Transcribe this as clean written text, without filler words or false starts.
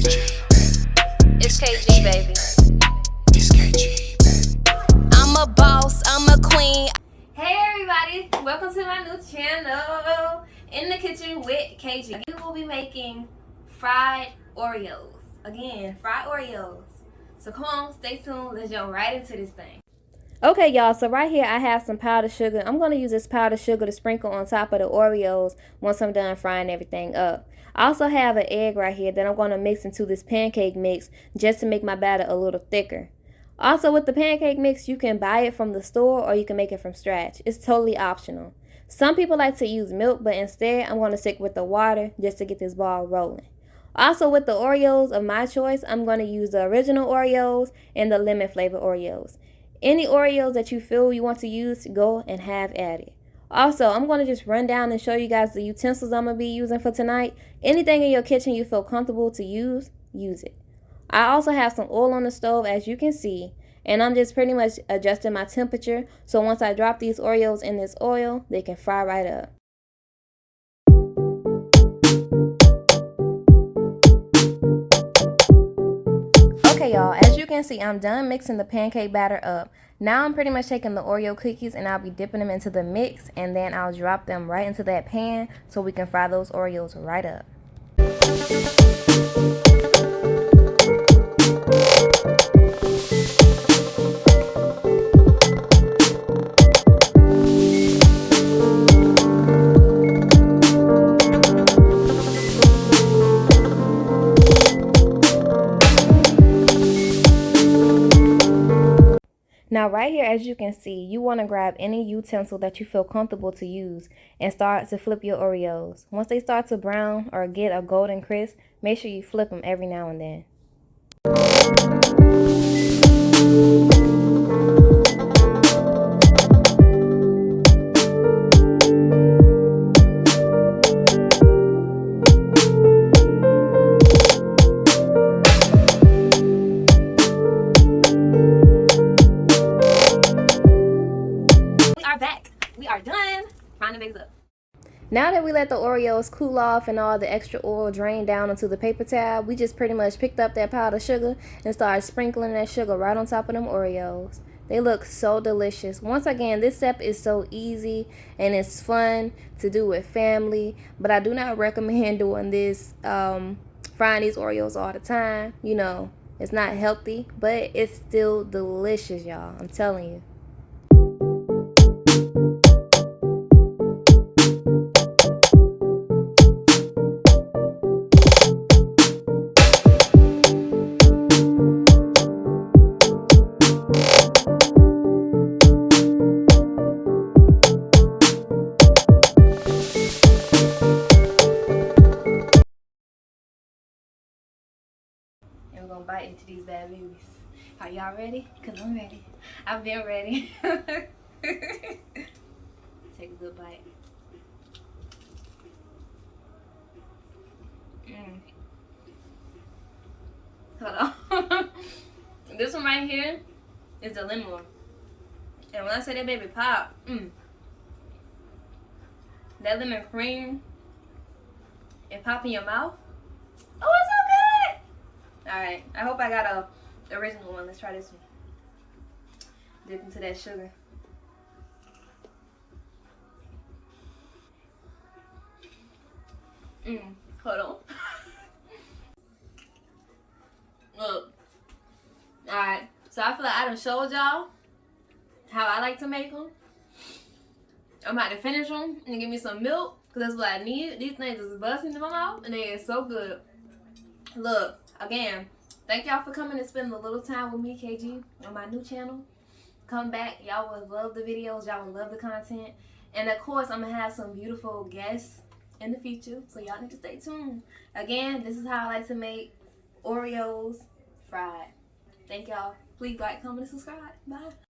It's Kay.G, baby. It's Kay.G, baby. I'm a boss, I'm a queen. Hey everybody, welcome to my new channel, In the Kitchen with Kay.G. We will be making fried Oreos. Again, fried Oreos. So come on, stay tuned, let's jump right into this thing. Okay, y'all, so right here I have some powdered sugar. I'm going to use this powdered sugar to sprinkle on top of the Oreos once I'm done frying everything up. I also have an egg right here that I'm going to mix into this pancake mix just to make my batter a little thicker. Also, with the pancake mix, you can buy it from the store or you can make it from scratch. It's totally optional. Some people like to use milk, but instead I'm going to stick with the water just to get this ball rolling. Also, with the Oreos of my choice, I'm going to use the original Oreos and the lemon flavor Oreos. Any Oreos that you feel you want to use, go and have at it. Also, I'm going to just run down and show you guys the utensils I'm going to be using for tonight. Anything in your kitchen you feel comfortable to use it. I also have some oil on the stove, as you can see, and I'm just pretty much adjusting my temperature so once I drop these Oreos in this oil, they can fry right up. Okay, y'all, as you can see, I'm done mixing the pancake batter up. Now I'm pretty much taking the Oreo cookies and I'll be dipping them into the mix, and then I'll drop them right into that pan so we can fry those Oreos right up. Now right here, as you can see, you want to grab any utensil that you feel comfortable to use and start to flip your Oreos. Once they start to brown or get a golden crisp, make sure you flip them every now and then. We are done frying the eggs up. Now that we let the Oreos cool off and all the extra oil drain down into the paper towel, we just pretty much picked up that powdered sugar and started sprinkling that sugar right on top of them Oreos. They look so delicious. Once again, this step is so easy and it's fun to do with family, but I do not recommend doing this, frying these Oreos all the time. You know, it's not healthy, but it's still delicious, y'all. I'm telling you. And we're gonna bite into these bad babies. Are y'all ready? Cause I'm ready. I've been ready. Take a good bite. Hold on. This one right here is the lemon one. And when I say that baby pop, that lemon cream, it pop in your mouth. Oh, it's so good! Alright, I hope I got a original one. Let's try this one. Dip into that sugar. Hold on. Look. Alright, so I feel like I done showed y'all how I like to make them. I'm about to finish them and give me some milk, because that's what I need. These things is busting in my mouth and they are so good. Look, again, thank y'all for coming and spending a little time with me, Kay.G, on my new channel. Come back. Y'all will love the videos. Y'all will love the content. And of course, I'm going to have some beautiful guests in the future, so y'all need to stay tuned. Again, this is how I like to make Oreos fried. Thank y'all. Please like, comment, and subscribe. Bye.